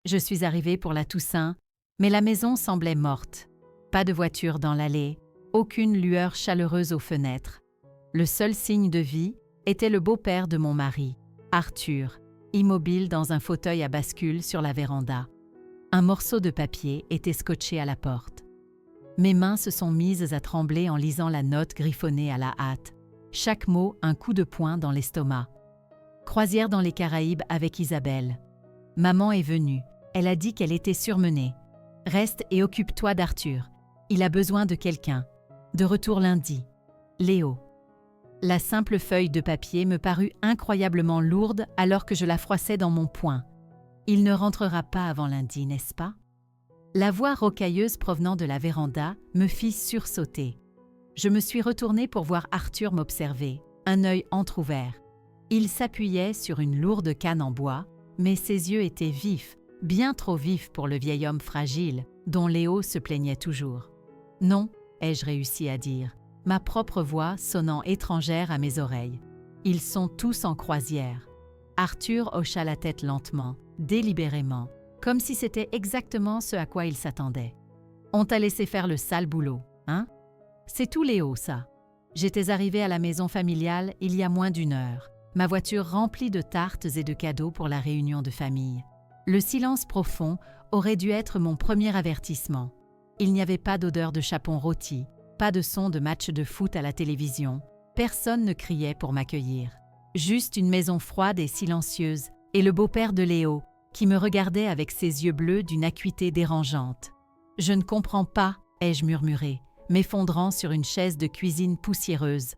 Je suis arrivée pour la Toussaint, mais la maison semblait morte. Pas de voiture dans l'allée, aucune lueur chaleureuse aux fenêtres. Le seul signe de vie était le beau-père de mon mari, Arthur, immobile dans un fauteuil à bascule sur la véranda. Un morceau de papier était scotché à la porte. Mes mains se sont mises à trembler en lisant la note griffonnée à la hâte. Chaque mot un coup de poing dans l'estomac. Croisière dans les Caraïbes avec Isabelle. Maman est venue. Elle a dit qu'elle était surmenée. Reste et occupe-toi d'Arthur. Il a besoin de quelqu'un. De retour lundi. Léo. La simple feuille de papier me parut incroyablement lourde alors que je la froissais dans mon poing. Il ne rentrera pas avant lundi, n'est-ce pas? La voix rocailleuse provenant de la véranda me fit sursauter. Je me suis retournée pour voir Arthur m'observer, un œil entrouvert. Il s'appuyait sur une lourde canne en bois, mais ses yeux étaient vifs, bien trop vifs pour le vieil homme fragile, dont Léo se plaignait toujours. « Non », ai-je réussi à dire, ma propre voix sonnant étrangère à mes oreilles. « Ils sont tous en croisière. » Arthur hocha la tête lentement, délibérément, comme si c'était exactement ce à quoi il s'attendait. « On t'a laissé faire le sale boulot, hein? C'est tout Léo, ça. J'étais arrivée à la maison familiale il y a moins d'1 heure, ma voiture remplie de tartes et de cadeaux pour la réunion de famille. Le silence profond aurait dû être mon premier avertissement. Il n'y avait pas d'odeur de chapon rôti, pas de son de match de foot à la télévision, personne ne criait pour m'accueillir. Juste une maison froide et silencieuse, et le beau-père de Léo, qui me regardait avec ses yeux bleus d'une acuité dérangeante. « Je ne comprends pas », ai-je murmuré, m'effondrant sur une chaise de cuisine poussiéreuse.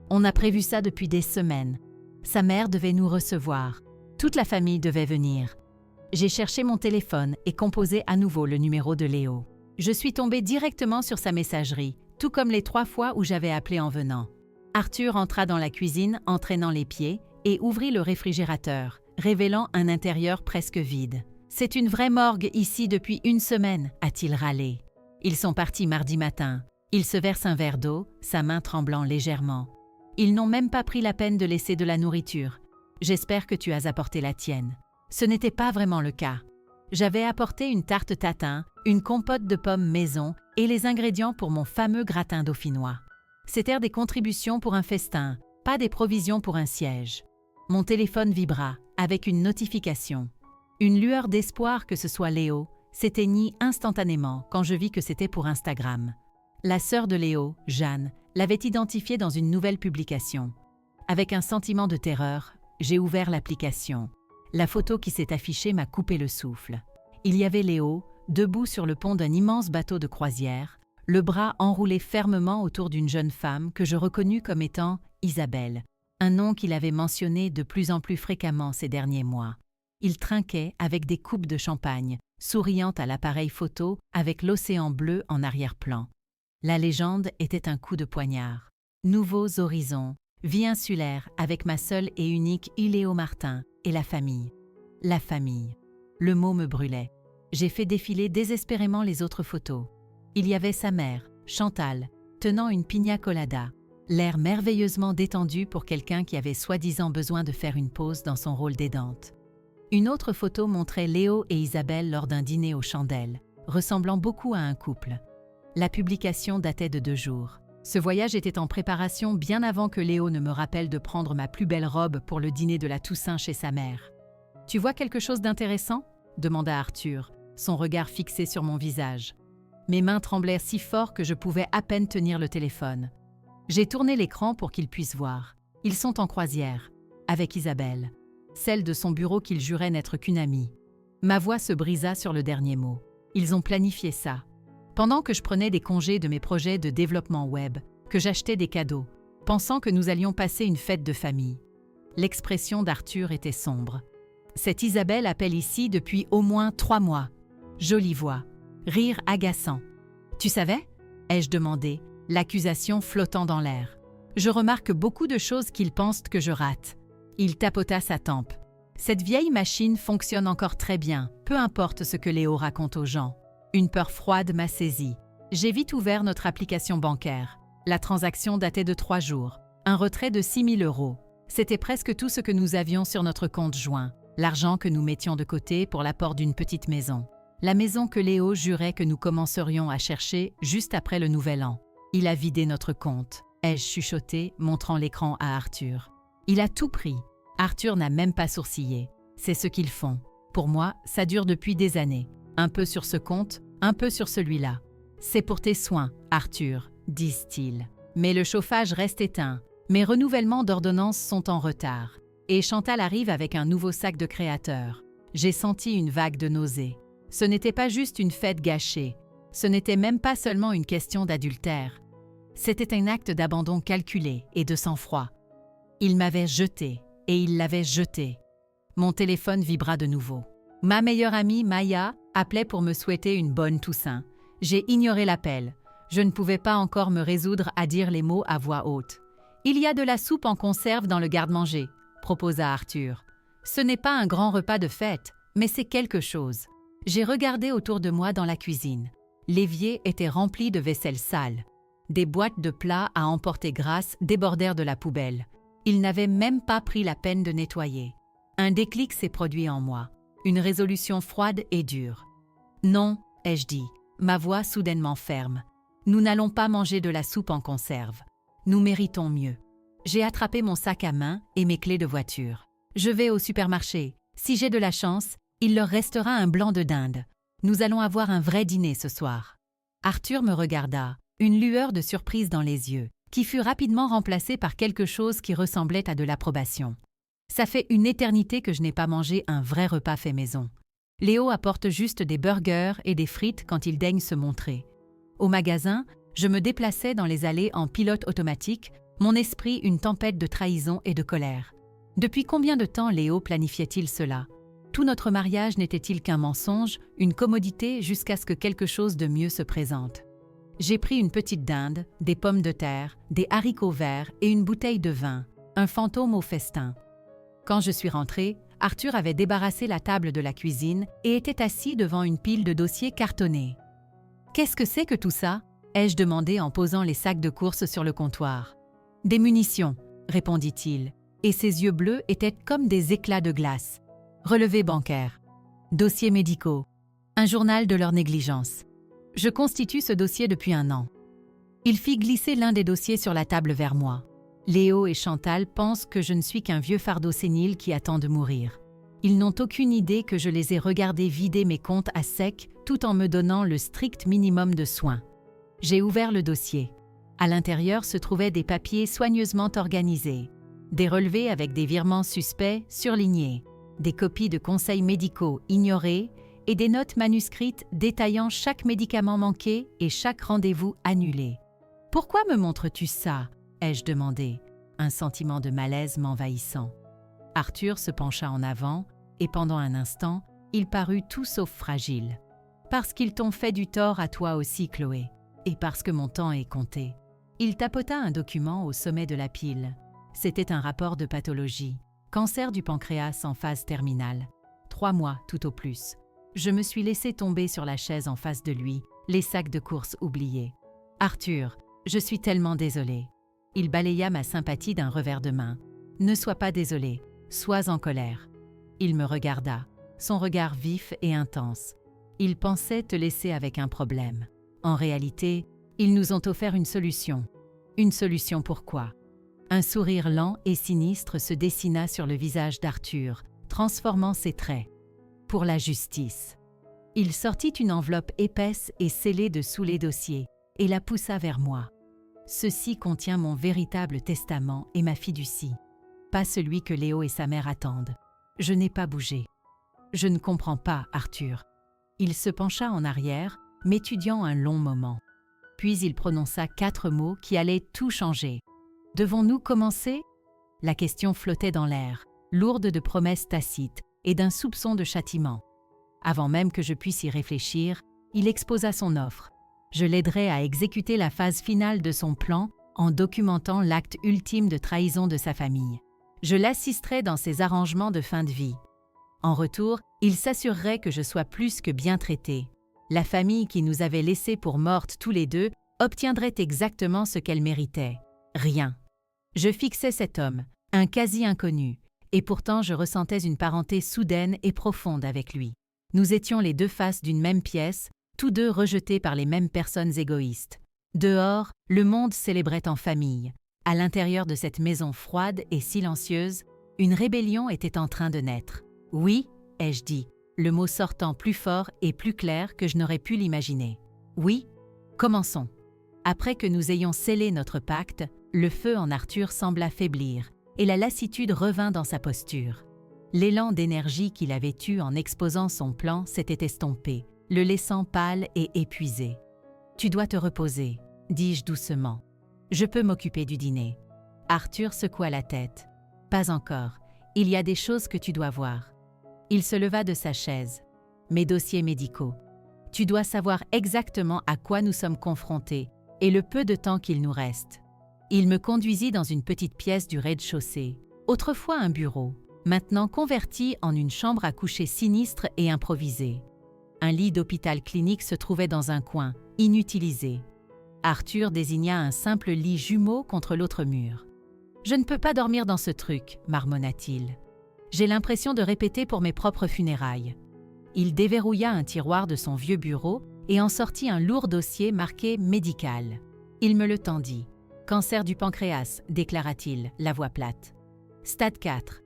On a prévu ça depuis des semaines. Sa mère devait nous recevoir. Toute la famille devait venir. J'ai cherché mon téléphone et composé à nouveau le numéro de Léo. Je suis tombée directement sur sa messagerie, tout comme les 3 fois où j'avais appelé en venant. Arthur entra dans la cuisine en traînant les pieds et ouvrit le réfrigérateur, révélant un intérieur presque vide. « C'est une vraie morgue ici depuis 1 semaine », a-t-il râlé. Ils sont partis mardi matin. Il se verse un verre d'eau, sa main tremblant légèrement. Ils n'ont même pas pris la peine de laisser de la nourriture. J'espère que tu as apporté la tienne. Ce n'était pas vraiment le cas. J'avais apporté une tarte tatin, une compote de pommes maison et les ingrédients pour mon fameux gratin dauphinois. C'étaient des contributions pour un festin, pas des provisions pour un siège. Mon téléphone vibra, avec une notification. Une lueur d'espoir que ce soit Léo s'éteignit instantanément quand je vis que c'était pour Instagram. La sœur de Léo, Jeanne, l'avait identifié dans une nouvelle publication. Avec un sentiment de terreur, j'ai ouvert l'application. La photo qui s'est affichée m'a coupé le souffle. Il y avait Léo, debout sur le pont d'un immense bateau de croisière, le bras enroulé fermement autour d'une jeune femme que je reconnus comme étant Isabelle, un nom qu'il avait mentionné de plus en plus fréquemment ces derniers mois. Il trinquait avec des coupes de champagne, souriant à l'appareil photo avec l'océan bleu en arrière-plan. La légende était un coup de poignard. Nouveaux horizons, vie insulaire avec ma seule et unique Iléo Martin et la famille. La famille. Le mot me brûlait. J'ai fait défiler désespérément les autres photos. Il y avait sa mère, Chantal, tenant une pina colada, l'air merveilleusement détendu pour quelqu'un qui avait soi-disant besoin de faire une pause dans son rôle d'aidante. Une autre photo montrait Léo et Isabelle lors d'un dîner aux chandelles, ressemblant beaucoup à un couple. La publication datait de 2 jours. Ce voyage était en préparation bien avant que Léo ne me rappelle de prendre ma plus belle robe pour le dîner de la Toussaint chez sa mère. « Tu vois quelque chose d'intéressant ?» demanda Arthur, son regard fixé sur mon visage. Mes mains tremblèrent si fort que je pouvais à peine tenir le téléphone. J'ai tourné l'écran pour qu'il puisse voir. Ils sont en croisière, avec Isabelle, celle de son bureau qu'il jurait n'être qu'une amie. Ma voix se brisa sur le dernier mot. Ils ont planifié ça. Pendant que je prenais des congés de mes projets de développement web, que j'achetais des cadeaux, pensant que nous allions passer une fête de famille. L'expression d'Arthur était sombre. Cette Isabelle appelle ici depuis au moins 3 mois. Jolie voix. Rire agaçant. « Tu savais ?» ai-je demandé, l'accusation flottant dans l'air. « Je remarque beaucoup de choses qu'ils pensent que je rate. » Il tapota sa tempe. « Cette vieille machine fonctionne encore très bien, peu importe ce que Léo raconte aux gens. » Une peur froide m'a saisi. J'ai vite ouvert notre application bancaire. La transaction datait de 3 jours. Un retrait de 6 000 €. C'était presque tout ce que nous avions sur notre compte joint. L'argent que nous mettions de côté pour l'apport d'une petite maison. La maison que Léo jurait que nous commencerions à chercher juste après le Nouvel An. Il a vidé notre compte, ai-je chuchoté, montrant l'écran à Arthur. Il a tout pris. Arthur n'a même pas sourcillé. C'est ce qu'ils font. Pour moi, ça dure depuis des années. Un peu sur ce compte, un peu sur celui-là. C'est pour tes soins, Arthur, disent-ils. Mais le chauffage reste éteint. Mes renouvellements d'ordonnances sont en retard. Et Chantal arrive avec un nouveau sac de créateurs. J'ai senti une vague de nausées. Ce n'était pas juste une fête gâchée. Ce n'était même pas seulement une question d'adultère. C'était un acte d'abandon calculé et de sang-froid. Il m'avait jeté, et il l'avait jeté. Mon téléphone vibra de nouveau. Ma meilleure amie, Maya, appelait pour me souhaiter une bonne Toussaint. J'ai ignoré l'appel. Je ne pouvais pas encore me résoudre à dire les mots à voix haute. « Il y a de la soupe en conserve dans le garde-manger », proposa Arthur. « Ce n'est pas un grand repas de fête, mais c'est quelque chose. » J'ai regardé autour de moi dans la cuisine. L'évier était rempli de vaisselle sale. Des boîtes de plats à emporter grâce débordèrent de la poubelle. Ils n'avaient même pas pris la peine de nettoyer. Un déclic s'est produit en moi. Une résolution froide et dure. « Non », ai-je dit, ma voix soudainement ferme. « Nous n'allons pas manger de la soupe en conserve. Nous méritons mieux. » J'ai attrapé mon sac à main et mes clés de voiture. Je vais au supermarché. Si j'ai de la chance, il leur restera un blanc de dinde. Nous allons avoir un vrai dîner ce soir. Arthur me regarda, une lueur de surprise dans les yeux, qui fut rapidement remplacée par quelque chose qui ressemblait à de l'approbation. Ça fait une éternité que je n'ai pas mangé un vrai repas fait maison. Léo apporte juste des burgers et des frites quand il daigne se montrer. Au magasin, je me déplaçais dans les allées en pilote automatique, mon esprit une tempête de trahison et de colère. Depuis combien de temps Léo planifiait-il cela ? Tout notre mariage n'était-il qu'un mensonge, une commodité jusqu'à ce que quelque chose de mieux se présente? J'ai pris une petite dinde, des pommes de terre, des haricots verts et une bouteille de vin, un fantôme au festin. Quand je suis rentrée, Arthur avait débarrassé la table de la cuisine et était assis devant une pile de dossiers cartonnés. « Qu'est-ce que c'est que tout ça ?» ai-je demandé en posant les sacs de courses sur le comptoir. « Des munitions », répondit-il, et ses yeux bleus étaient comme des éclats de glace. Relevés bancaires, dossiers médicaux, un journal de leur négligence. Je constitue ce dossier depuis 1 an. Il fit glisser l'un des dossiers sur la table vers moi. Léo et Chantal pensent que je ne suis qu'un vieux fardeau sénile qui attend de mourir. Ils n'ont aucune idée que je les ai regardés vider mes comptes à sec tout en me donnant le strict minimum de soins. J'ai ouvert le dossier. À l'intérieur se trouvaient des papiers soigneusement organisés, des relevés avec des virements suspects surlignés, des copies de conseils médicaux ignorés et des notes manuscrites détaillant chaque médicament manqué et chaque rendez-vous annulé. « Pourquoi me montres-tu ça ?» ai-je demandé, un sentiment de malaise m'envahissant. Arthur se pencha en avant et pendant un instant, il parut tout sauf fragile. « Parce qu'ils t'ont fait du tort à toi aussi, Chloé, et parce que mon temps est compté. » Il tapota un document au sommet de la pile. C'était un rapport de pathologie. Cancer du pancréas en phase terminale. 3 mois tout au plus. Je me suis laissé tomber sur la chaise en face de lui, les sacs de courses oubliés. « Arthur, je suis tellement désolée. » Il balaya ma sympathie d'un revers de main. « Ne sois pas désolé, sois en colère. » Il me regarda, son regard vif et intense. Il pensait te laisser avec un problème. En réalité, ils nous ont offert une solution. Une solution pourquoi ? Un sourire lent et sinistre se dessina sur le visage d'Arthur, transformant ses traits. Pour la justice. Il sortit une enveloppe épaisse et scellée de sous les dossiers et la poussa vers moi. Ceci contient mon véritable testament et ma fiducie, pas celui que Léo et sa mère attendent. Je n'ai pas bougé. Je ne comprends pas, Arthur. Il se pencha en arrière, m'étudiant un long moment. Puis il prononça 4 mots qui allaient tout changer. Devons-nous commencer ? La question flottait dans l'air, lourde de promesses tacites et d'un soupçon de châtiment. Avant même que je puisse y réfléchir, il exposa son offre. Je l'aiderai à exécuter la phase finale de son plan en documentant l'acte ultime de trahison de sa famille. Je l'assisterai dans ses arrangements de fin de vie. En retour, il s'assurerait que je sois plus que bien traitée. La famille qui nous avait laissés pour mortes tous les deux obtiendrait exactement ce qu'elle méritait. Rien. Je fixais cet homme, un quasi-inconnu, et pourtant je ressentais une parenté soudaine et profonde avec lui. Nous étions les deux faces d'une même pièce, tous deux rejetés par les mêmes personnes égoïstes. Dehors, le monde célébrait en famille. À l'intérieur de cette maison froide et silencieuse, une rébellion était en train de naître. « Oui », ai-je dit, le mot sortant plus fort et plus clair que je n'aurais pu l'imaginer. « Oui, commençons. » Après que nous ayons scellé notre pacte, le feu en Arthur sembla faiblir, et la lassitude revint dans sa posture. L'élan d'énergie qu'il avait eu en exposant son plan s'était estompé, le laissant pâle et épuisé. « Tu dois te reposer », dis-je doucement. « Je peux m'occuper du dîner. » Arthur secoua la tête. « Pas encore. Il y a des choses que tu dois voir. » Il se leva de sa chaise. « Mes dossiers médicaux. Tu dois savoir exactement à quoi nous sommes confrontés et le peu de temps qu'il nous reste. » Il me conduisit dans une petite pièce du rez-de-chaussée, autrefois un bureau, maintenant converti en une chambre à coucher sinistre et improvisée. Un lit d'hôpital clinique se trouvait dans un coin, inutilisé. Arthur désigna un simple lit jumeau contre l'autre mur. « Je ne peux pas dormir dans ce truc, » marmonna-t-il. « J'ai l'impression de répéter pour mes propres funérailles. » Il déverrouilla un tiroir de son vieux bureau et en sortit un lourd dossier marqué « médical ». Il me le tendit. « Cancer du pancréas », déclara-t-il, la voix plate. « Stade 4.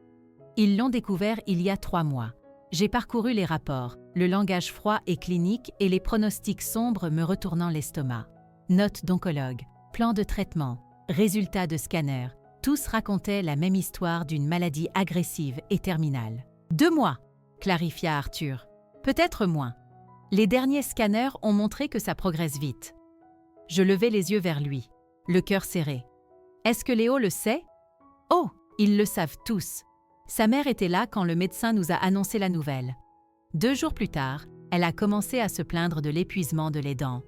Ils l'ont découvert il y a 3 mois. J'ai parcouru les rapports, le langage froid et clinique et les pronostics sombres me retournant l'estomac. Notes d'oncologue, plan de traitement, résultats de scanner, tous racontaient la même histoire d'une maladie agressive et terminale. « 2 mois », clarifia Arthur. « Peut-être moins. Les derniers scanners ont montré que ça progresse vite. » Je levai les yeux vers lui, le cœur serré. « Est-ce que Léo le sait ?»« Oh, ils le savent tous. Sa mère était là quand le médecin nous a annoncé la nouvelle. 2 jours plus tard, elle a commencé à se plaindre de l'épuisement de l'aidant.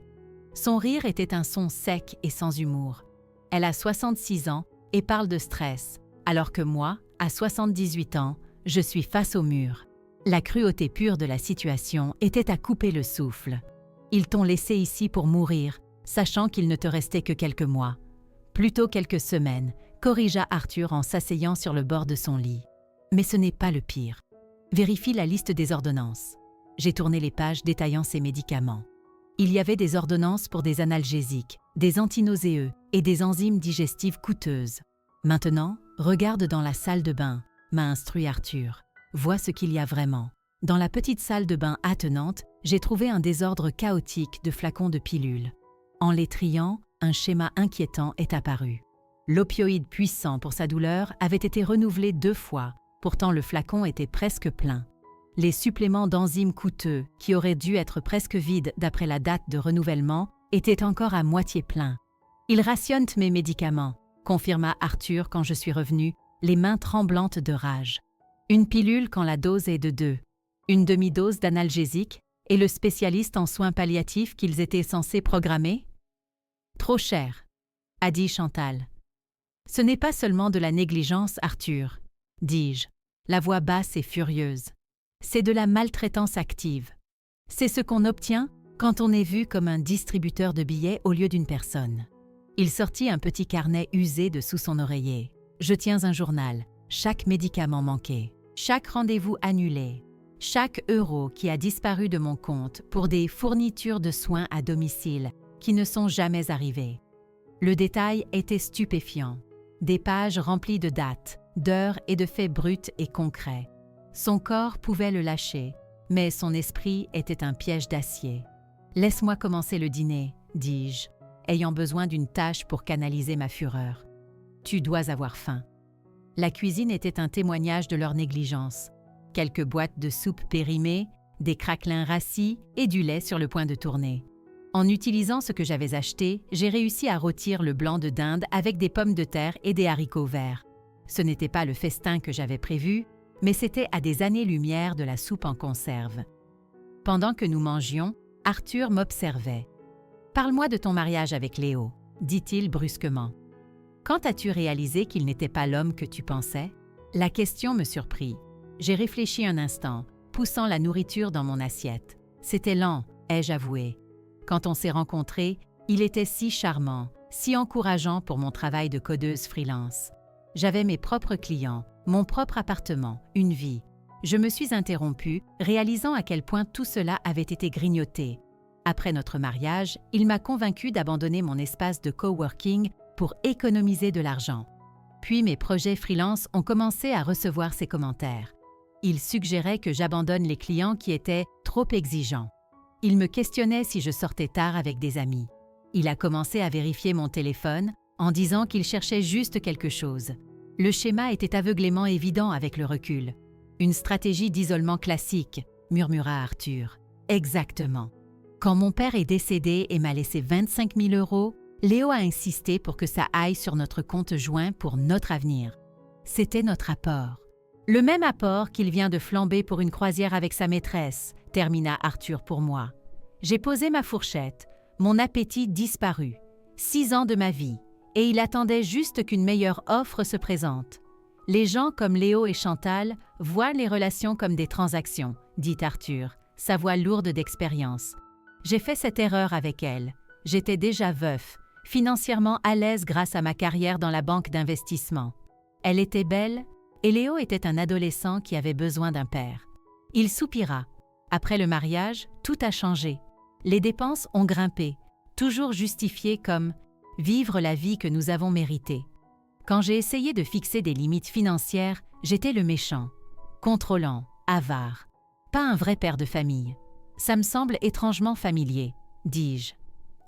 Son rire était un son sec et sans humour. Elle a 66 ans et parle de stress, alors que moi, à 78 ans, je suis face au mur. La cruauté pure de la situation était à couper le souffle. Ils t'ont laissé ici pour mourir, sachant qu'il ne te restait que quelques mois. Plutôt quelques semaines, corrigea Arthur en s'asseyant sur le bord de son lit. Mais ce n'est pas le pire. Vérifie la liste des ordonnances. J'ai tourné les pages détaillant ces médicaments. Il y avait des ordonnances pour des analgésiques, des antinauséeux et des enzymes digestives coûteuses. Maintenant, regarde dans la salle de bain, m'a instruit Arthur. Vois ce qu'il y a vraiment. Dans la petite salle de bain attenante, j'ai trouvé un désordre chaotique de flacons de pilules. En les triant, un schéma inquiétant est apparu. L'opioïde puissant pour sa douleur avait été renouvelé 2 fois, pourtant le flacon était presque plein. Les suppléments d'enzymes coûteux, qui auraient dû être presque vides d'après la date de renouvellement, étaient encore à moitié pleins. « Ils rationnent mes médicaments », confirma Arthur quand je suis revenue, les mains tremblantes de rage. Une pilule quand la dose est de 2, une demi-dose d'analgésique et le spécialiste en soins palliatifs qu'ils étaient censés programmer ? Trop cher, a dit Chantal. Ce n'est pas seulement de la négligence, Arthur, dis-je, la voix basse et furieuse. C'est de la maltraitance active. C'est ce qu'on obtient quand on est vu comme un distributeur de billets au lieu d'une personne. Il sortit un petit carnet usé de sous son oreiller. Je tiens un journal, chaque médicament manqué, chaque rendez-vous annulé, chaque euro qui a disparu de mon compte pour des fournitures de soins à domicile qui ne sont jamais arrivées. Le détail était stupéfiant. Des pages remplies de dates, d'heures et de faits bruts et concrets. Son corps pouvait le lâcher, mais son esprit était un piège d'acier. « Laisse-moi commencer le dîner, dis-je, ayant besoin d'une tâche pour canaliser ma fureur. Tu dois avoir faim. » La cuisine était un témoignage de leur négligence. Quelques boîtes de soupe périmées, des craquelins rassis et du lait sur le point de tourner. En utilisant ce que j'avais acheté, j'ai réussi à rôtir le blanc de dinde avec des pommes de terre et des haricots verts. Ce n'était pas le festin que j'avais prévu, mais c'était à des années-lumière de la soupe en conserve. Pendant que nous mangions, Arthur m'observait. « Parle-moi de ton mariage avec Léo », dit-il brusquement. « Quand as-tu réalisé qu'il n'était pas l'homme que tu pensais ?» La question me surprit. J'ai réfléchi un instant, poussant la nourriture dans mon assiette. C'était lent, ai-je avoué. Quand on s'est rencontrés, il était si charmant, si encourageant pour mon travail de codeuse freelance. J'avais mes propres clients, mon propre appartement, une vie. Je me suis interrompue, réalisant à quel point tout cela avait été grignoté. Après notre mariage, il m'a convaincue d'abandonner mon espace de coworking pour économiser de l'argent. Puis mes projets freelance ont commencé à recevoir ses commentaires. Il suggérait que j'abandonne les clients qui étaient trop exigeants. Il me questionnait si je sortais tard avec des amis. Il a commencé à vérifier mon téléphone en disant qu'il cherchait juste quelque chose. Le schéma était aveuglément évident avec le recul. Une stratégie d'isolement classique, murmura Arthur. Exactement. Quand mon père est décédé et m'a laissé 25 000 €, Léo a insisté pour que ça aille sur notre compte joint pour notre avenir. C'était notre apport. Le même apport qu'il vient de flamber pour une croisière avec sa maîtresse, termina Arthur pour moi. J'ai posé ma fourchette, mon appétit disparut. 6 ans de ma vie, et il attendait juste qu'une meilleure offre se présente. Les gens comme Léo et Chantal voient les relations comme des transactions, dit Arthur, sa voix lourde d'expérience. J'ai fait cette erreur avec elle. J'étais déjà veuf, financièrement à l'aise grâce à ma carrière dans la banque d'investissement. Elle était belle, et Léo était un adolescent qui avait besoin d'un père. Il soupira. Après le mariage, tout a changé. Les dépenses ont grimpé, toujours justifiées comme « vivre la vie que nous avons méritée ». Quand j'ai essayé de fixer des limites financières, j'étais le méchant, contrôlant, avare. Pas un vrai père de famille. Ça me semble étrangement familier, dis-je.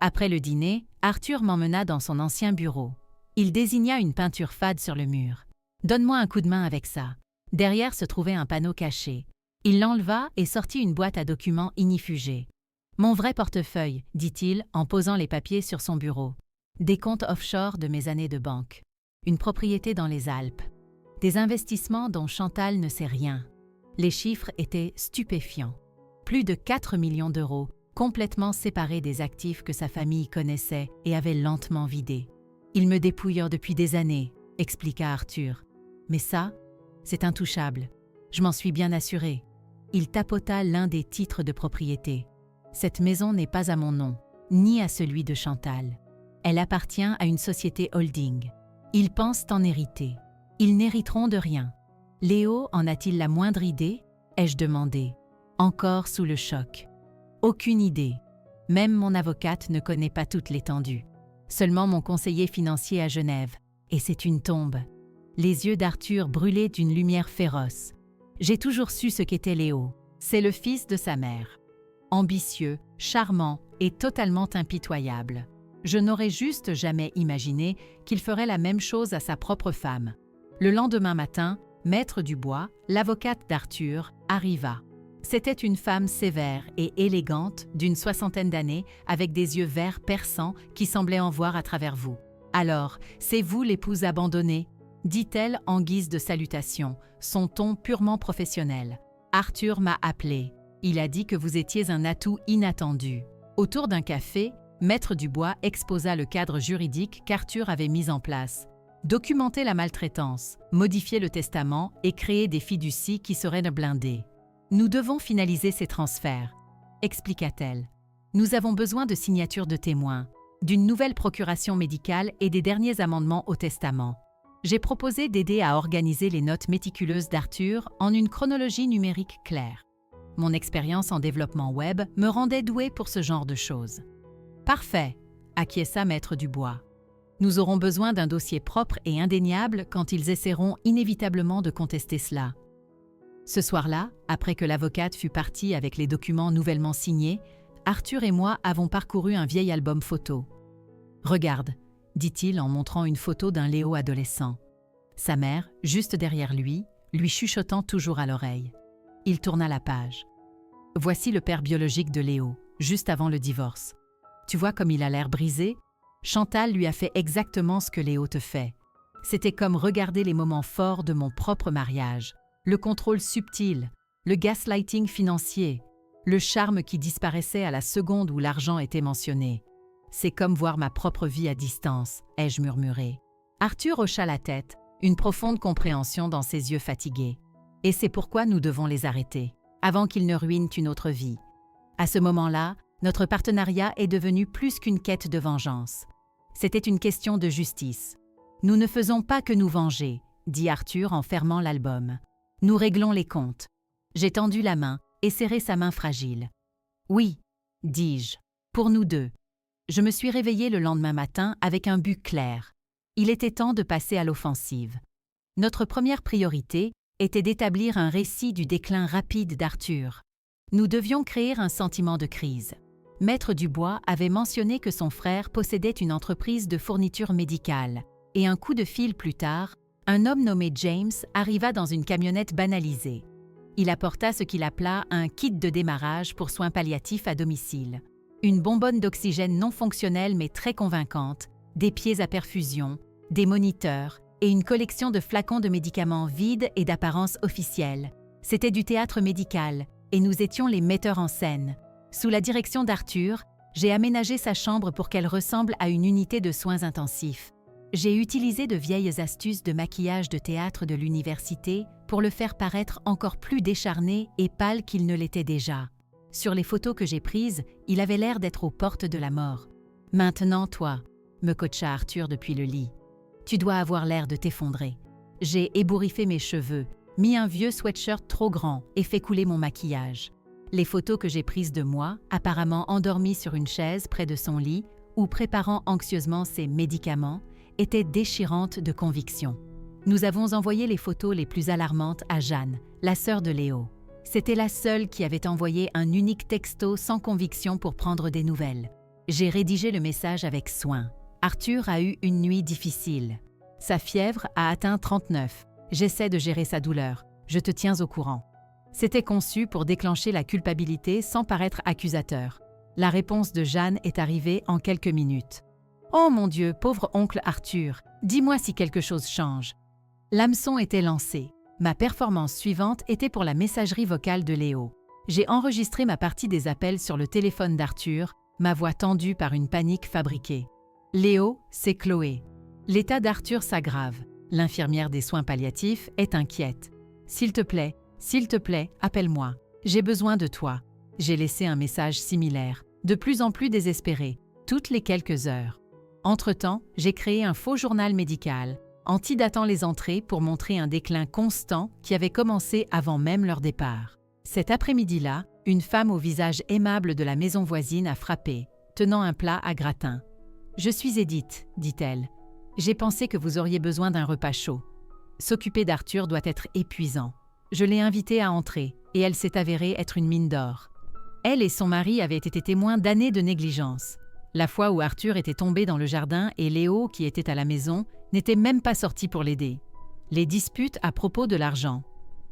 Après le dîner, Arthur m'emmena dans son ancien bureau. Il désigna une peinture fade sur le mur. « Donne-moi un coup de main avec ça ». Derrière se trouvait un panneau caché. Il l'enleva et sortit une boîte à documents ignifugés. « Mon vrai portefeuille », dit-il en posant les papiers sur son bureau. Des comptes offshore de mes années de banque. Une propriété dans les Alpes. Des investissements dont Chantal ne sait rien. Les chiffres étaient stupéfiants. Plus de 4 millions d'euros, complètement séparés des actifs que sa famille connaissait et avait lentement vidés. « Ils me dépouillent depuis des années », expliqua Arthur. « Mais ça, c'est intouchable. Je m'en suis bien assuré. » Il tapota l'un des titres de propriété. « Cette maison n'est pas à mon nom, ni à celui de Chantal. Elle appartient à une société holding. Ils pensent en hériter. Ils n'hériteront de rien. Léo en a-t-il la moindre idée ?» ai-je demandé, encore sous le choc. Aucune idée. Même mon avocate ne connaît pas toute l'étendue. Seulement mon conseiller financier à Genève. Et c'est une tombe. Les yeux d'Arthur brûlaient d'une lumière féroce. J'ai toujours su ce qu'était Léo. C'est le fils de sa mère. Ambitieux, charmant et totalement impitoyable. Je n'aurais juste jamais imaginé qu'il ferait la même chose à sa propre femme. Le lendemain matin, Maître Dubois, l'avocate d'Arthur, arriva. C'était une femme sévère et élégante d'une 60aine d'années avec des yeux verts perçants qui semblaient en voir à travers vous. « Alors, c'est vous l'épouse abandonnée ?» dit-elle en guise de salutation, son ton purement professionnel. « Arthur m'a appelé. Il a dit que vous étiez un atout inattendu. » Autour d'un café, Maître Dubois exposa le cadre juridique qu'Arthur avait mis en place. Documenter la maltraitance, modifier le testament et créer des fiducies qui seraient blindées. « Nous devons finaliser ces transferts, » expliqua-t-elle. « Nous avons besoin de signatures de témoins, d'une nouvelle procuration médicale et des derniers amendements au testament. J'ai proposé d'aider à organiser les notes méticuleuses d'Arthur en une chronologie numérique claire. Mon expérience en développement web me rendait doué pour ce genre de choses. « Parfait », acquiesça Maître Dubois. « Nous aurons besoin d'un dossier propre et indéniable quand ils essaieront inévitablement de contester cela. » Ce soir-là, après que l'avocate fut partie avec les documents nouvellement signés, Arthur et moi avons parcouru un vieil album photo. « Regarde », dit-il en montrant une photo d'un Léo adolescent. Sa mère, juste derrière lui chuchotant toujours à l'oreille. Il tourna la page. « Voici le père biologique de Léo, juste avant le divorce. Tu vois comme il a l'air brisé ? Chantal lui a fait exactement ce que Léo te fait. C'était comme regarder les moments forts de mon propre mariage. Le contrôle subtil, le gaslighting financier, le charme qui disparaissait à la seconde où l'argent était mentionné. C'est comme voir ma propre vie à distance, ai-je murmuré. Arthur hocha la tête, une profonde compréhension dans ses yeux fatigués. Et c'est pourquoi nous devons les arrêter, avant qu'ils ne ruinent une autre vie. À ce moment-là, notre partenariat est devenu plus qu'une quête de vengeance. C'était une question de justice. Nous ne faisons pas que nous venger, dit Arthur en fermant l'album. Nous réglons les comptes. J'ai tendu la main et serré sa main fragile. Oui, dis-je, pour nous deux. Je me suis réveillée le lendemain matin avec un but clair. Il était temps de passer à l'offensive. Notre première priorité était d'établir un récit du déclin rapide d'Arthur. Nous devions créer un sentiment de crise. Maître Dubois avait mentionné que son frère possédait une entreprise de fourniture médicale, et un coup de fil plus tard, un homme nommé James arriva dans une camionnette banalisée. Il apporta ce qu'il appela un kit de démarrage pour soins palliatifs à domicile. Une bonbonne d'oxygène non fonctionnelle mais très convaincante, des pieds à perfusion, des moniteurs et une collection de flacons de médicaments vides et d'apparence officielle. C'était du théâtre médical et nous étions les metteurs en scène. Sous la direction d'Arthur, j'ai aménagé sa chambre pour qu'elle ressemble à une unité de soins intensifs. J'ai utilisé de vieilles astuces de maquillage de théâtre de l'université pour le faire paraître encore plus décharné et pâle qu'il ne l'était déjà. Sur les photos que j'ai prises, il avait l'air d'être aux portes de la mort. « Maintenant, toi », me coacha Arthur depuis le lit. « Tu dois avoir l'air de t'effondrer. » J'ai ébouriffé mes cheveux, mis un vieux sweatshirt trop grand et fait couler mon maquillage. Les photos que j'ai prises de moi, apparemment endormie sur une chaise près de son lit ou préparant anxieusement ses médicaments, étaient déchirantes de conviction. Nous avons envoyé les photos les plus alarmantes à Jeanne, la sœur de Léo. C'était la seule qui avait envoyé un unique texto sans conviction pour prendre des nouvelles. J'ai rédigé le message avec soin. Arthur a eu une nuit difficile. Sa fièvre a atteint 39. J'essaie de gérer sa douleur. Je te tiens au courant. C'était conçu pour déclencher la culpabilité sans paraître accusateur. La réponse de Jeanne est arrivée en quelques minutes. « Oh mon Dieu, pauvre oncle Arthur, dis-moi si quelque chose change. » L'hameçon était lancé. Ma performance suivante était pour la messagerie vocale de Léo. J'ai enregistré ma partie des appels sur le téléphone d'Arthur, ma voix tendue par une panique fabriquée. « Léo, c'est Chloé. L'état d'Arthur s'aggrave. L'infirmière des soins palliatifs est inquiète. S'il te plaît, appelle-moi. J'ai besoin de toi. » J'ai laissé un message similaire, de plus en plus désespéré, toutes les quelques heures. Entre-temps, j'ai créé un faux journal médical, antidatant les entrées pour montrer un déclin constant qui avait commencé avant même leur départ. Cet après-midi-là, une femme au visage aimable de la maison voisine a frappé, tenant un plat à gratin. « Je suis Edith, dit-elle. J'ai pensé que vous auriez besoin d'un repas chaud. S'occuper d'Arthur doit être épuisant. Je l'ai invitée à entrer, et elle s'est avérée être une mine d'or. Elle et son mari avaient été témoins d'années de négligence. La fois où Arthur était tombé dans le jardin et Léo, qui était à la maison, n'était même pas sorti pour l'aider. Les disputes à propos de l'argent.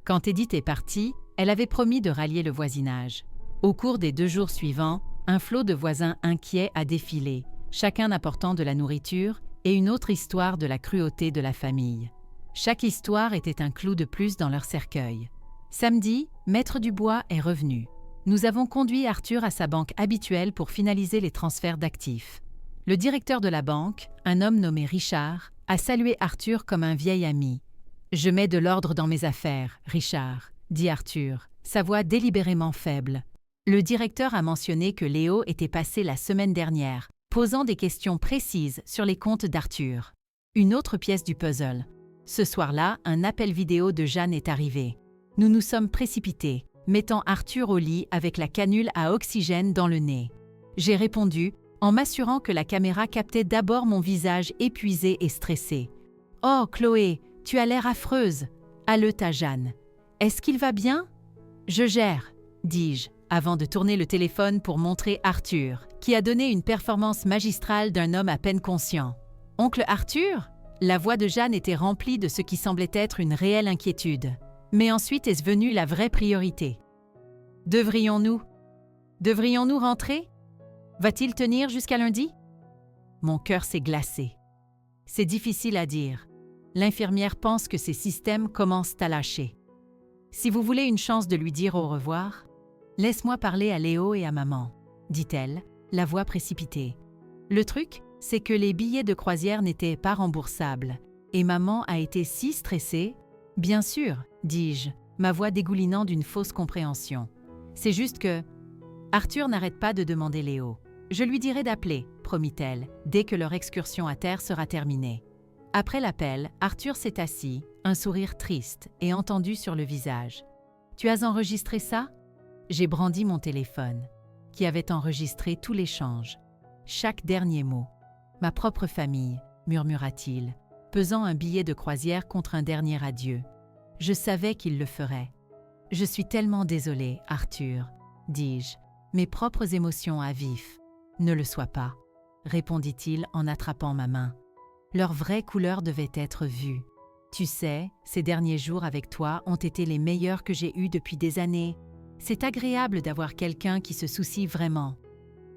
Quand Edith est partie, elle avait promis de rallier le voisinage. Au cours des 2 jours suivants, un flot de voisins inquiets a défilé, chacun apportant de la nourriture et une autre histoire de la cruauté de la famille. Chaque histoire était un clou de plus dans leur cercueil. Samedi, Maître Dubois est revenu. Nous avons conduit Arthur à sa banque habituelle pour finaliser les transferts d'actifs. Le directeur de la banque, un homme nommé Richard, a salué Arthur comme un vieil ami. « Je mets de l'ordre dans mes affaires, Richard, » dit Arthur, sa voix délibérément faible. Le directeur a mentionné que Léo était passé la semaine dernière, posant des questions précises sur les comptes d'Arthur. Une autre pièce du puzzle. Ce soir-là, un appel vidéo de Jeanne est arrivé. Nous nous sommes précipités, mettant Arthur au lit avec la canule à oxygène dans le nez. J'ai répondu, en m'assurant que la caméra captait d'abord mon visage épuisé et stressé. « Oh, Chloé, tu as l'air affreuse !» haleuta Jeanne. « Est-ce qu'il va bien ?»« Je gère », dis-je, avant de tourner le téléphone pour montrer Arthur, qui a donné une performance magistrale d'un homme à peine conscient. « Oncle Arthur ?» La voix de Jeanne était remplie de ce qui semblait être une réelle inquiétude. Mais ensuite est venue la vraie priorité. Devrions-nous rentrer? Va-t-il tenir jusqu'à lundi? Mon cœur s'est glacé. C'est difficile à dire. L'infirmière pense que ses systèmes commencent à lâcher. Si vous voulez une chance de lui dire au revoir, laisse-moi parler à Léo et à maman, dit-elle, la voix précipitée. Le truc, c'est que les billets de croisière n'étaient pas remboursables, et maman a été si stressée. Bien sûr, dis-je, ma voix dégoulinant d'une fausse compréhension. C'est juste que... Arthur n'arrête pas de demander Léo. Je lui dirai d'appeler, promit-elle, dès que leur excursion à terre sera terminée. Après l'appel, Arthur s'est assis, un sourire triste et entendu sur le visage. « Tu as enregistré ça ?» J'ai brandi mon téléphone, qui avait enregistré tout l'échange, chaque dernier mot. « Ma propre famille », murmura-t-il, pesant un billet de croisière contre un dernier adieu. Je savais qu'il le ferait. « Je suis tellement désolée, Arthur, » dis-je, mes propres émotions à vif. « Ne le sois pas, » répondit-il en attrapant ma main. Leur vraie couleur devait être vue. Tu sais, ces derniers jours avec toi ont été les meilleurs que j'ai eus depuis des années. C'est agréable d'avoir quelqu'un qui se soucie vraiment.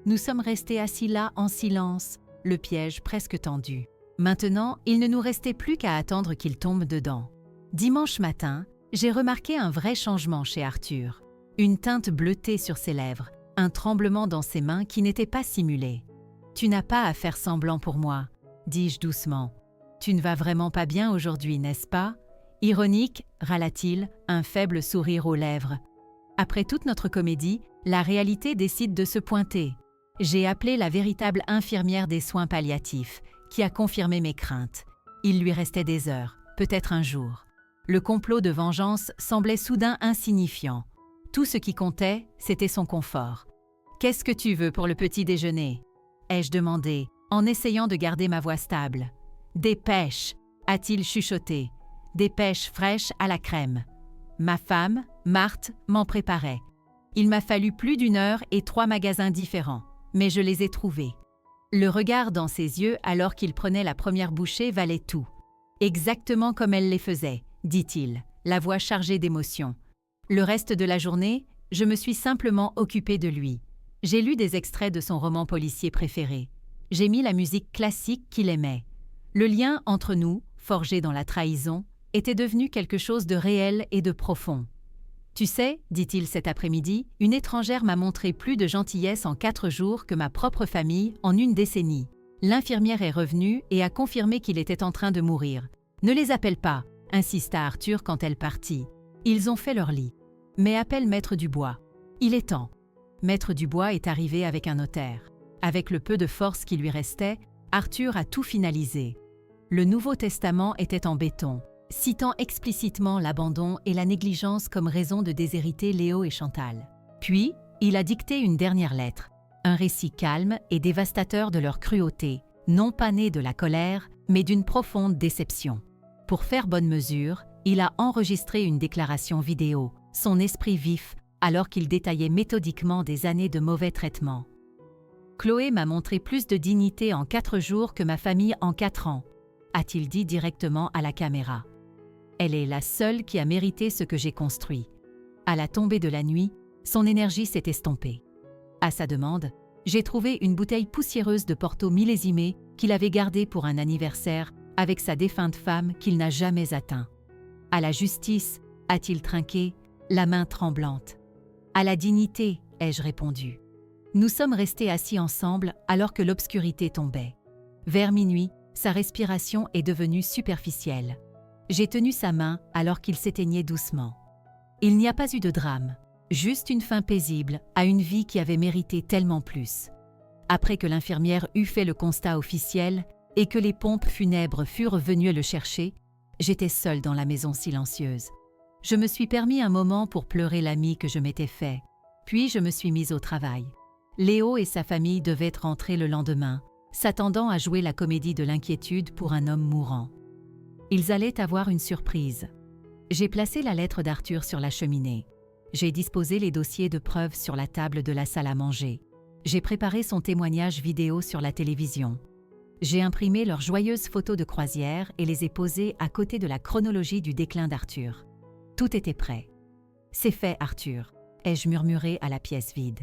Nous sommes restés assis là en silence, le piège presque tendu. Maintenant, il ne nous restait plus qu'à attendre qu'il tombe dedans. Dimanche matin, j'ai remarqué un vrai changement chez Arthur. Une teinte bleutée sur ses lèvres, un tremblement dans ses mains qui n'était pas simulé. « Tu n'as pas à faire semblant pour moi », dis-je doucement. « Tu ne vas vraiment pas bien aujourd'hui, n'est-ce pas ?» Ironique, râla-t-il, un faible sourire aux lèvres. Après toute notre comédie, la réalité décide de se pointer. J'ai appelé la véritable infirmière des soins palliatifs, qui a confirmé mes craintes. Il lui restait des heures, peut-être un jour. Le complot de vengeance semblait soudain insignifiant. Tout ce qui comptait, c'était son confort. « Qu'est-ce que tu veux pour le petit déjeuner ?» ai-je demandé, en essayant de garder ma voix stable. « Des pêches » a-t-il chuchoté. « Des pêches fraîches à la crème. » Ma femme, Marthe, m'en préparait. Il m'a fallu plus d'1 heure et 3 magasins différents, mais je les ai trouvés. Le regard dans ses yeux alors qu'il prenait la première bouchée valait tout. « Exactement comme elle les faisait », dit-il, la voix chargée d'émotion. Le reste de la journée, je me suis simplement occupée de lui. J'ai lu des extraits de son roman policier préféré. J'ai mis la musique classique qu'il aimait. Le lien entre nous, forgé dans la trahison, était devenu quelque chose de réel et de profond. « Tu sais, dit-il cet après-midi, une étrangère m'a montré plus de gentillesse en 4 jours que ma propre famille en 1 décennie. L'infirmière est revenue et a confirmé qu'il était en train de mourir. Ne les appelle pas, insista Arthur quand elle partit. Ils ont fait leur lit. Mais appelle Maître Dubois. Il est temps. Maître Dubois est arrivé avec un notaire. Avec le peu de force qui lui restait, Arthur a tout finalisé. Le Nouveau Testament était en béton, citant explicitement l'abandon et la négligence comme raison de déshériter Léo et Chantal. Puis, il a dicté une dernière lettre, un récit calme et dévastateur de leur cruauté, non pas né de la colère, mais d'une profonde déception. Pour faire bonne mesure, il a enregistré une déclaration vidéo, son esprit vif, alors qu'il détaillait méthodiquement des années de mauvais traitements. « Chloé m'a montré plus de dignité en 4 jours que ma famille en 4 ans, a-t-il dit directement à la caméra. Elle est la seule qui a mérité ce que j'ai construit. À la tombée de la nuit, son énergie s'est estompée. À sa demande, j'ai trouvé une bouteille poussiéreuse de Porto millésimée qu'il avait gardée pour un anniversaire avec sa défunte femme qu'il n'a jamais atteint. À la justice, a-t-il trinqué, la main tremblante. À la dignité, ai-je répondu. Nous sommes restés assis ensemble alors que l'obscurité tombait. Vers minuit, sa respiration est devenue superficielle. J'ai tenu sa main alors qu'il s'éteignait doucement. Il n'y a pas eu de drame, juste une fin paisible à une vie qui avait mérité tellement plus. Après que l'infirmière eut fait le constat officiel et que les pompes funèbres furent venues le chercher, j'étais seule dans la maison silencieuse. Je me suis permis un moment pour pleurer l'ami que je m'étais fait, puis je me suis mise au travail. Léo et sa famille devaient rentrer le lendemain, s'attendant à jouer la comédie de l'inquiétude pour un homme mourant. Ils allaient avoir une surprise. J'ai placé la lettre d'Arthur sur la cheminée. J'ai disposé les dossiers de preuves sur la table de la salle à manger. J'ai préparé son témoignage vidéo sur la télévision. J'ai imprimé leurs joyeuses photos de croisière et les ai posées à côté de la chronologie du déclin d'Arthur. Tout était prêt. « C'est fait, Arthur », ai-je murmuré à la pièce vide.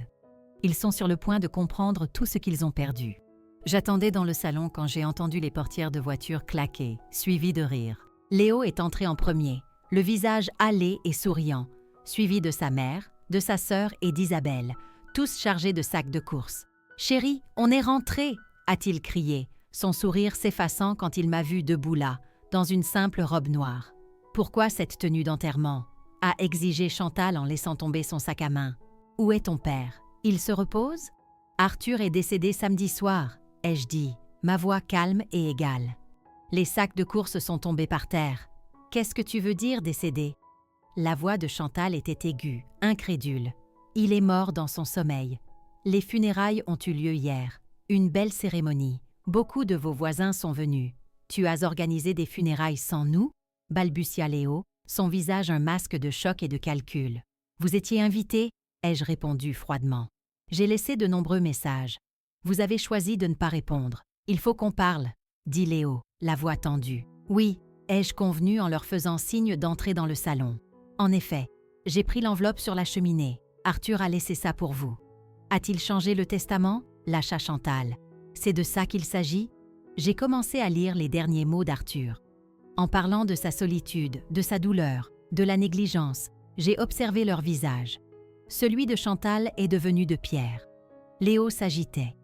Ils sont sur le point de comprendre tout ce qu'ils ont perdu. J'attendais dans le salon quand j'ai entendu les portières de voiture claquer, suivies de rires. Léo est entré en premier, le visage hâlé et souriant, suivi de sa mère, de sa sœur et d'Isabelle, tous chargés de sacs de course. « Chérie, on est rentrés !» a-t-il crié, son sourire s'effaçant quand il m'a vu debout là, dans une simple robe noire. « Pourquoi cette tenue d'enterrement ?» a exigé Chantal en laissant tomber son sac à main. « Où est ton père ? Il se repose ? » « Arthur est décédé samedi soir, ai-je dit, ma voix calme et égale. Les sacs de courses sont tombés par terre. Qu'est-ce que tu veux dire, décédé? La voix de Chantal était aiguë, incrédule. Il est mort dans son sommeil. Les funérailles ont eu lieu hier. Une belle cérémonie. Beaucoup de vos voisins sont venus. Tu as organisé des funérailles sans nous? Balbutia Léo, son visage un masque de choc et de calcul. Vous étiez invité? Ai-je répondu froidement. J'ai laissé de nombreux messages. Vous avez choisi de ne pas répondre. Il faut qu'on parle, dit Léo, la voix tendue. Oui, ai-je convenu en leur faisant signe d'entrer dans le salon. En effet, j'ai pris l'enveloppe sur la cheminée. Arthur a laissé ça pour vous. A-t-il changé le testament? Lâcha Chantal. C'est de ça qu'il s'agit? J'ai commencé à lire les derniers mots d'Arthur. En parlant de sa solitude, de sa douleur, de la négligence, j'ai observé leur visage. Celui de Chantal est devenu de pierre. Léo s'agitait.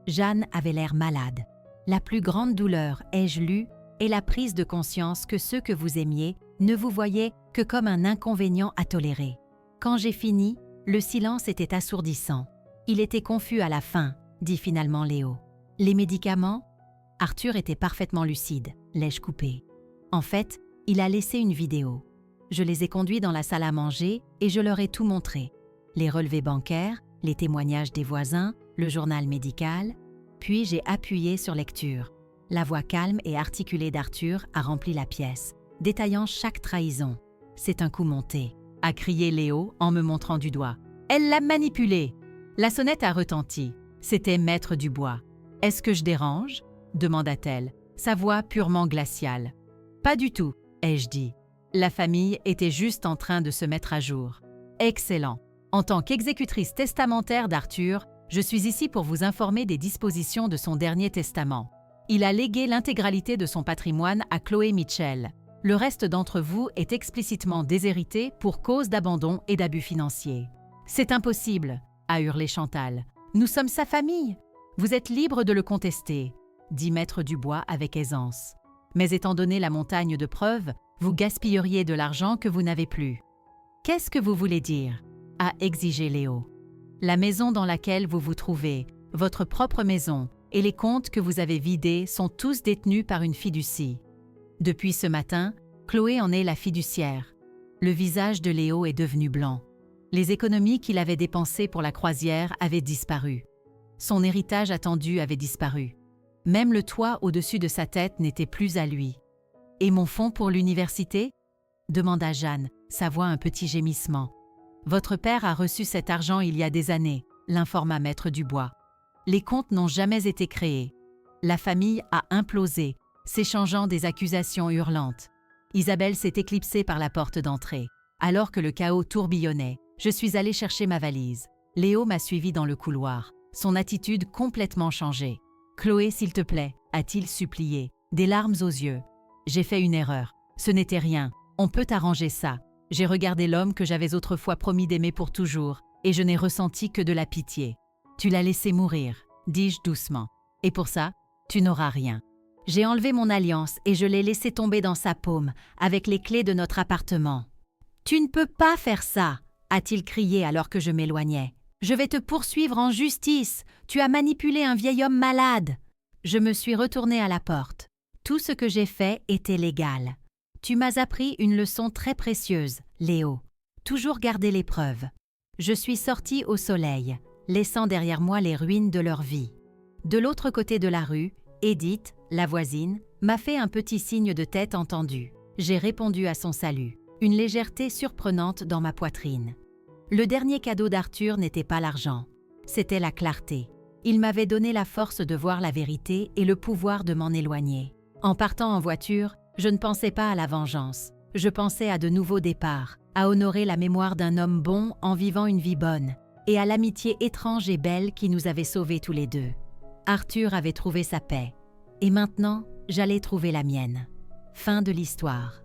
Jeanne avait l'air malade. La plus grande douleur, ai-je lu, est la prise de conscience que ceux que vous aimiez ne vous voyaient que comme un inconvénient à tolérer. Quand j'ai fini, le silence était assourdissant. Il était confus à la fin, dit finalement Léo. Les médicaments? Arthur était parfaitement lucide, l'ai-je coupé. En fait, il a laissé une vidéo. Je les ai conduits dans la salle à manger et je leur ai tout montré. Les relevés bancaires, les témoignages des voisins, le journal médical. Puis j'ai appuyé sur lecture. La voix calme et articulée d'Arthur a rempli la pièce, détaillant chaque trahison. C'est un coup monté, a crié Léo en me montrant du doigt. Elle l'a manipulé. La sonnette a retenti. C'était Maître Dubois. Est-ce que je dérange? Demanda-t-elle, sa voix purement glaciale. Pas du tout, ai-je dit. La famille était juste en train de se mettre à jour. Excellent. En tant qu'exécutrice testamentaire d'Arthur, je suis ici pour vous informer des dispositions de son dernier testament. Il a légué l'intégralité de son patrimoine à Chloé Mitchell. Le reste d'entre vous est explicitement déshérité pour cause d'abandon et d'abus financiers. C'est impossible, a hurlé Chantal. Nous sommes sa famille. Vous êtes libre de le contester, dit Maître Dubois avec aisance. Mais étant donné la montagne de preuves, vous gaspilleriez de l'argent que vous n'avez plus. Qu'est-ce que vous voulez dire? A exigé Léo. La maison dans laquelle vous vous trouvez, votre propre maison, et les comptes que vous avez vidés sont tous détenus par une fiducie. Depuis ce matin, Chloé en est la fiduciaire. Le visage de Léo est devenu blanc. Les économies qu'il avait dépensées pour la croisière avaient disparu. Son héritage attendu avait disparu. Même le toit au-dessus de sa tête n'était plus à lui. « Et mon fonds pour l'université ?» demanda Jeanne, sa voix un petit gémissement. « Votre père a reçu cet argent il y a des années », l'informa Maître Dubois. Les comptes n'ont jamais été créés. La famille a implosé, s'échangeant des accusations hurlantes. Isabelle s'est éclipsée par la porte d'entrée. Alors que le chaos tourbillonnait, je suis allée chercher ma valise. Léo m'a suivi dans le couloir, son attitude complètement changée. « Chloé, s'il te plaît », a-t-il supplié, des larmes aux yeux. J'ai fait une erreur. Ce n'était rien. On peut arranger ça. J'ai regardé l'homme que j'avais autrefois promis d'aimer pour toujours, et je n'ai ressenti que de la pitié. Tu l'as laissé mourir, dis-je doucement. Et pour ça, tu n'auras rien. J'ai enlevé mon alliance et je l'ai laissé tomber dans sa paume, avec les clés de notre appartement. Tu ne peux pas faire ça, a-t-il crié alors que je m'éloignais. Je vais te poursuivre en justice. Tu as manipulé un vieil homme malade. Je me suis retournée à la porte. Tout ce que j'ai fait était légal. Tu m'as appris une leçon très précieuse, Léo. Toujours garder les preuves. Je suis sortie au soleil, laissant derrière moi les ruines de leur vie. De l'autre côté de la rue, Edith, la voisine, m'a fait un petit signe de tête entendu. J'ai répondu à son salut, une légèreté surprenante dans ma poitrine. Le dernier cadeau d'Arthur n'était pas l'argent, c'était la clarté. Il m'avait donné la force de voir la vérité et le pouvoir de m'en éloigner. En partant en voiture, je ne pensais pas à la vengeance. Je pensais à de nouveaux départs, à honorer la mémoire d'un homme bon en vivant une vie bonne, et à l'amitié étrange et belle qui nous avait sauvés tous les deux. Arthur avait trouvé sa paix, et maintenant, j'allais trouver la mienne. Fin de l'histoire.